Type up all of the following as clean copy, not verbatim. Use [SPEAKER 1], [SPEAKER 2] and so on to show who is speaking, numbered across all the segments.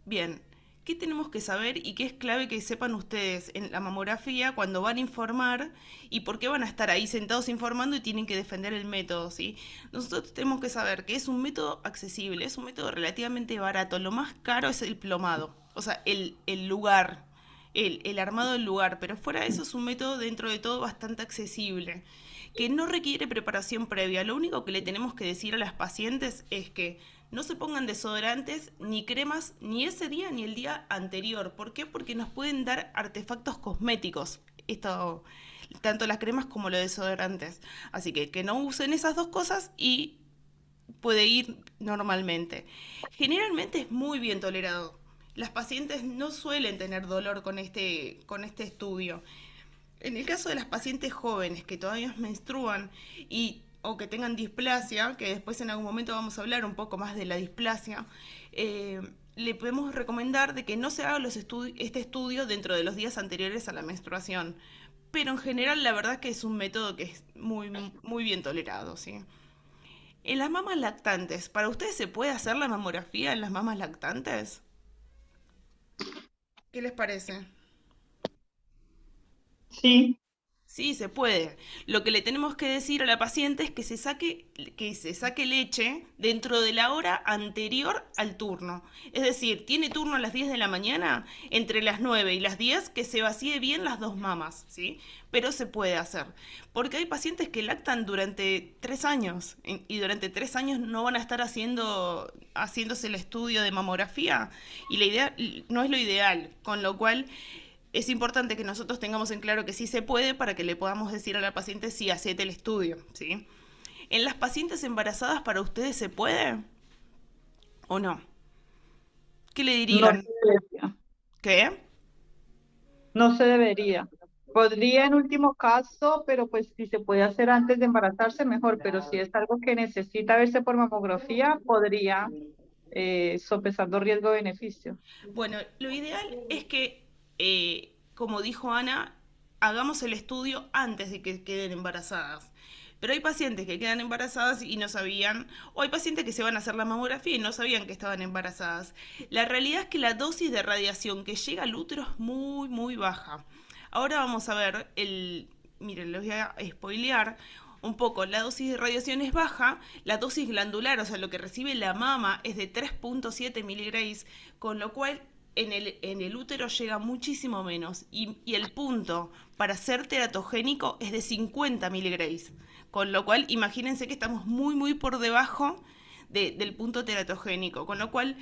[SPEAKER 1] Bien, ¿qué tenemos que saber y qué es clave que sepan ustedes en la mamografía cuando van a informar y por qué van a estar ahí sentados informando y tienen que defender el método, ¿sí? Nosotros tenemos que saber que es un método accesible, es un método relativamente barato. Lo más caro es el plomado, o sea, el lugar, el armado del lugar, pero fuera de eso es un método dentro de todo bastante accesible, que no requiere preparación previa. Lo único que le tenemos que decir a las pacientes es que no se pongan desodorantes ni cremas ni ese día ni el día anterior. ¿Por qué? Porque nos pueden dar artefactos cosméticos. Esto, tanto las cremas como los desodorantes. Así que no usen esas dos cosas y puede ir normalmente. Generalmente es muy bien tolerado. Las pacientes no suelen tener dolor con este estudio. En el caso de las pacientes jóvenes que todavía menstruan y o que tengan displasia, que después en algún momento vamos a hablar un poco más de la displasia, le podemos recomendar de que no se haga este estudio dentro de los días anteriores a la menstruación. Pero en general la verdad que es un método que es muy bien tolerado, ¿sí? En las mamas lactantes, ¿para ustedes se puede hacer la mamografía en las mamas lactantes? ¿Qué les parece?
[SPEAKER 2] Sí,
[SPEAKER 1] Sí, se puede. Lo que le tenemos que decir a la paciente es que se saque leche dentro de la hora anterior al turno. Es decir, tiene turno a las 10 de la mañana, entre las 9 y las 10 que se vacíe bien las dos mamas, ¿sí? Pero se puede hacer. Porque hay pacientes que lactan durante 3 años y durante 3 años no van a estar haciéndose el estudio de mamografía y la idea no es lo ideal, con lo cual es importante que nosotros tengamos en claro que sí se puede para que le podamos decir a la paciente si hacete el estudio, ¿sí? ¿En las pacientes embarazadas para ustedes se puede o no? ¿Qué le
[SPEAKER 2] no
[SPEAKER 1] dirían?
[SPEAKER 2] se debería.
[SPEAKER 1] ¿Qué?
[SPEAKER 2] No se debería. Podría en último caso, pero pues si se puede hacer antes de embarazarse, mejor. Pero si es algo que necesita verse por mamografía, podría sopesando riesgo-beneficio.
[SPEAKER 1] Bueno, lo ideal es que, como dijo Ana, hagamos el estudio antes de que queden embarazadas. Pero hay pacientes que quedan embarazadas y no sabían, o hay pacientes que se van a hacer la mamografía y no sabían que estaban embarazadas. La realidad es que la dosis de radiación que llega al útero es muy baja. Ahora vamos a ver miren, les voy a spoilear un poco. La dosis de radiación es baja, la dosis glandular, o sea, lo que recibe la mama es de 3,7 miligrays, con lo cual en el útero llega muchísimo menos. Y el punto para ser teratogénico es de 50 miligrays. Con lo cual, imagínense que estamos muy por debajo del punto teratogénico. Con lo cual,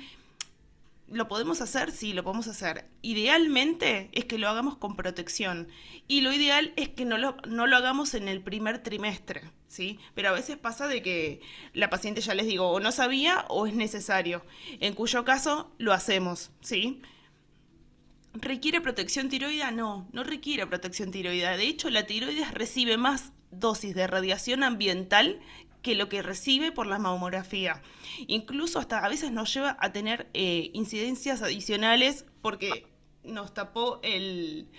[SPEAKER 1] ¿lo podemos hacer? Sí, lo podemos hacer. Idealmente es que lo hagamos con protección. Y lo ideal es que no lo hagamos en el primer trimestre, ¿sí? Pero a veces pasa de que la paciente, ya les digo, o no sabía o es necesario. En cuyo caso lo hacemos, ¿sí? ¿Requiere protección tiroidea? No, no requiere protección tiroidea. De hecho, la tiroides recibe más dosis de radiación ambiental que lo que recibe por la mamografía. Incluso hasta a veces nos lleva a tener incidencias adicionales porque nos tapó el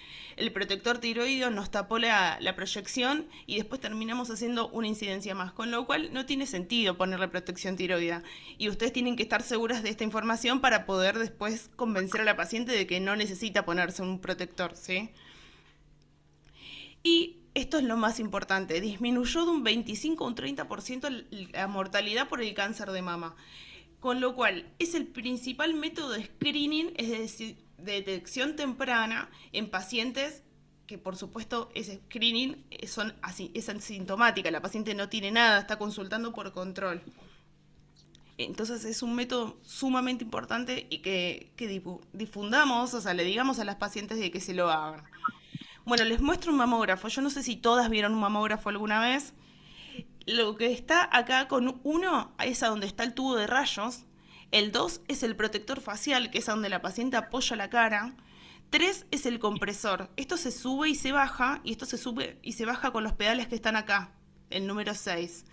[SPEAKER 1] protector tiroideo, nos tapó la proyección y después terminamos haciendo una incidencia más, con lo cual no tiene sentido ponerle protección tiroidea. Y ustedes tienen que estar seguras de esta información para poder después convencer a la paciente de que no necesita ponerse un protector, ¿sí? Y esto es lo más importante, disminuyó de un 25 a un 30% la mortalidad por el cáncer de mama. Con lo cual, es el principal método de screening, es decir, de detección temprana en pacientes que por supuesto ese screening es asintomática, la paciente no tiene nada, está consultando por control. Entonces es un método sumamente importante y que difundamos, o sea, le digamos a las pacientes de que se lo hagan. Bueno, les muestro un mamógrafo. Yo no sé si todas vieron un mamógrafo alguna vez. Lo que está acá con uno es a donde está el tubo de rayos. El 2 es el protector facial, que es a donde la paciente apoya la cara. 3 es el compresor. Esto se sube y se baja, y esto se sube y se baja con los pedales que están acá, el número 6.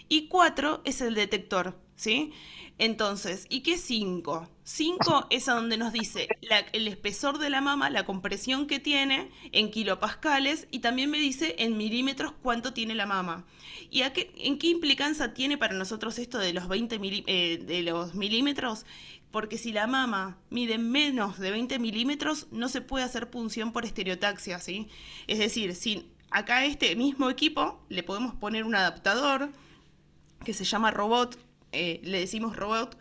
[SPEAKER 1] Y 4 es el detector, ¿sí? Entonces, ¿y qué es 5? 5 es a donde nos dice el espesor de la mama, la compresión que tiene en kilopascales y también me dice en milímetros cuánto tiene la mama. ¿Y en qué implicancia tiene para nosotros esto de los de los milímetros? Porque si la mama mide menos de 20 milímetros, no se puede hacer punción por estereotaxia, ¿sí? Es decir, si acá a este mismo equipo le podemos poner un adaptador que se llama robot, le decimos robot,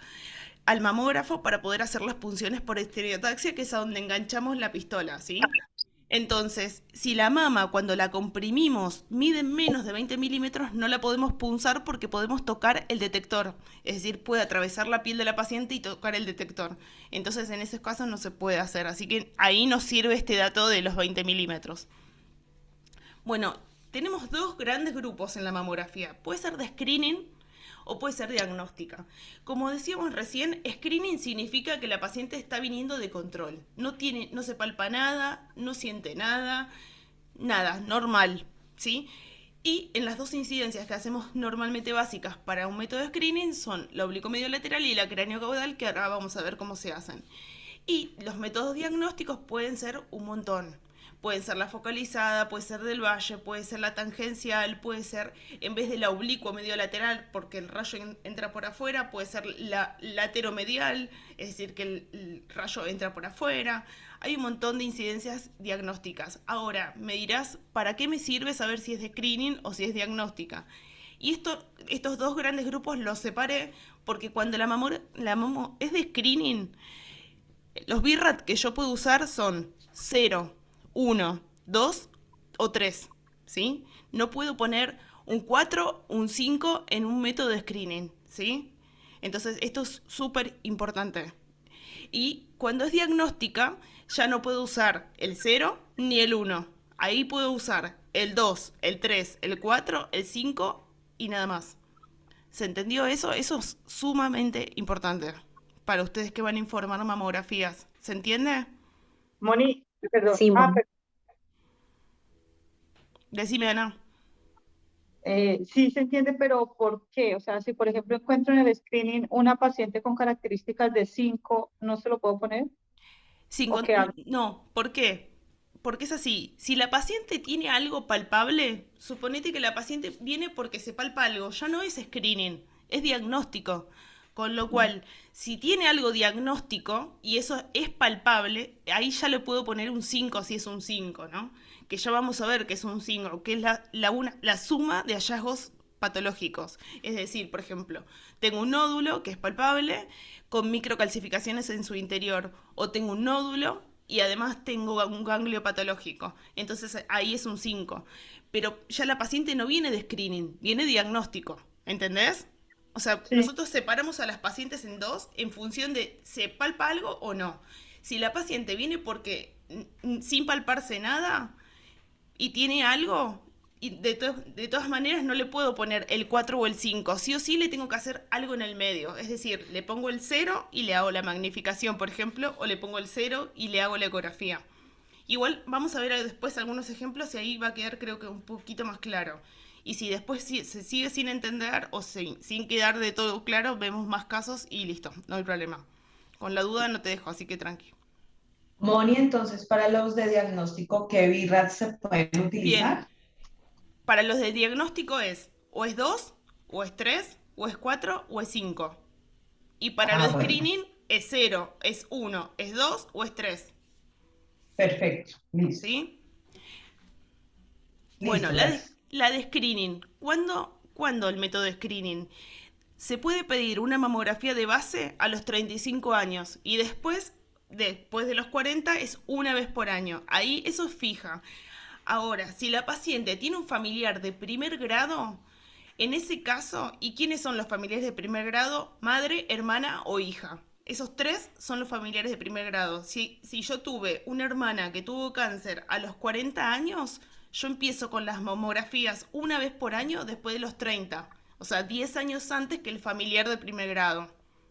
[SPEAKER 1] al mamógrafo para poder hacer las punciones por estereotaxia, que es a donde enganchamos la pistola, ¿sí? Entonces, si la mama cuando la comprimimos mide menos de 20 milímetros, no la podemos punzar porque podemos tocar el detector. Es decir, puede atravesar la piel de la paciente y tocar el detector. Entonces, en esos casos no se puede hacer. Así que ahí nos sirve este dato de los 20 milímetros. Bueno, tenemos dos grandes grupos en la mamografía. Puede ser de screening o puede ser diagnóstica. Como decíamos recién, screening significa que la paciente está viniendo de control. No se palpa nada, no siente nada, nada, normal, ¿sí? Y en las dos incidencias que hacemos normalmente básicas para un método de screening son la oblicuo medio lateral y la cráneo caudal, que ahora vamos a ver cómo se hacen. Y los métodos diagnósticos pueden ser un montón. Puede ser la focalizada, puede ser del valle, puede ser la tangencial, puede ser en vez de la oblicua medio lateral, porque el rayo entra por afuera, puede ser la lateromedial, es decir, que el rayo entra por afuera. Hay un montón de incidencias diagnósticas. Ahora, me dirás, ¿para qué me sirve saber si es de screening o si es diagnóstica? Y estos dos grandes grupos los separé porque cuando la mamo es de screening, los BIRAT que yo puedo usar son 0, 1, 2 o 3, ¿sí? No puedo poner un 4, un 5 en un método de screening, ¿sí? Entonces, esto es súper importante. Y cuando es diagnóstica, ya no puedo usar el 0 ni el 1. Ahí puedo usar el 2, el 3, el 4, el 5 y nada más. ¿Se entendió eso? Eso es sumamente importante para ustedes que van a informar mamografías. ¿Se entiende?
[SPEAKER 2] Moni, perdón.
[SPEAKER 3] Sí, Moni.
[SPEAKER 1] Decime, Ana.
[SPEAKER 2] Sí se entiende, pero ¿por qué? O sea, si por ejemplo encuentro en el screening una paciente con características de 5, ¿no se lo puedo poner? ¿O qué hago?
[SPEAKER 1] No, ¿por qué? Porque es así. Si la paciente tiene algo palpable, suponete que la paciente viene porque se palpa algo, ya no es screening, es diagnóstico. Con lo cual, si tiene algo diagnóstico y eso es palpable, ahí ya le puedo poner un 5 si es un 5, ¿no? Que ya vamos a ver que es un 5, que es la suma de hallazgos patológicos. Es decir, por ejemplo, tengo un nódulo que es palpable con microcalcificaciones en su interior, o tengo un nódulo y además tengo un ganglio patológico. Entonces ahí es un 5. Pero ya la paciente no viene de screening, viene diagnóstico. ¿Entendés? O sea,
[SPEAKER 2] Sí.
[SPEAKER 1] nosotros separamos a las pacientes en dos en función de se palpa algo o no. Si la paciente viene porque sin palparse nada y tiene algo, y de todas maneras no le puedo poner el 4 o el 5. Sí o sí le tengo que hacer algo en el medio. Es decir, le pongo el 0 y le hago la magnificación, por ejemplo, o le pongo el 0 y le hago la ecografía. Igual vamos a ver después algunos ejemplos y ahí va a quedar creo que un poquito más claro. Y si después se sigue sin entender o sin quedar de todo claro, vemos más casos y listo, no hay problema. Con la duda no te dejo, así que tranqui.
[SPEAKER 3] Moni, entonces, para los de diagnóstico, ¿qué BIRAT se pueden
[SPEAKER 1] Bien,
[SPEAKER 3] utilizar?
[SPEAKER 1] para los de diagnóstico es o es 2 o es 3 o es 4 o es 5. Y para los
[SPEAKER 3] Ah,
[SPEAKER 1] de
[SPEAKER 3] bueno,
[SPEAKER 1] screening es 0, es 1, es 2 o es 3.
[SPEAKER 3] perfecto, listo,
[SPEAKER 1] ¿Sí? Bueno,
[SPEAKER 3] listo, gracias.
[SPEAKER 1] la de screening. ¿Cuándo el método de screening? Se puede pedir una mamografía de base a los 35 años y después de los 40 es una vez por año. Ahí eso es fija. Ahora, si la paciente tiene un familiar de primer grado, en ese caso, ¿y quiénes son los familiares de primer grado? Madre, hermana o hija. Esos tres son los familiares de primer grado. Si yo tuve una hermana que tuvo cáncer a los 40 años, yo empiezo con las mamografías una vez por año después de los 30. O sea, 10 años antes que el familiar de primer grado.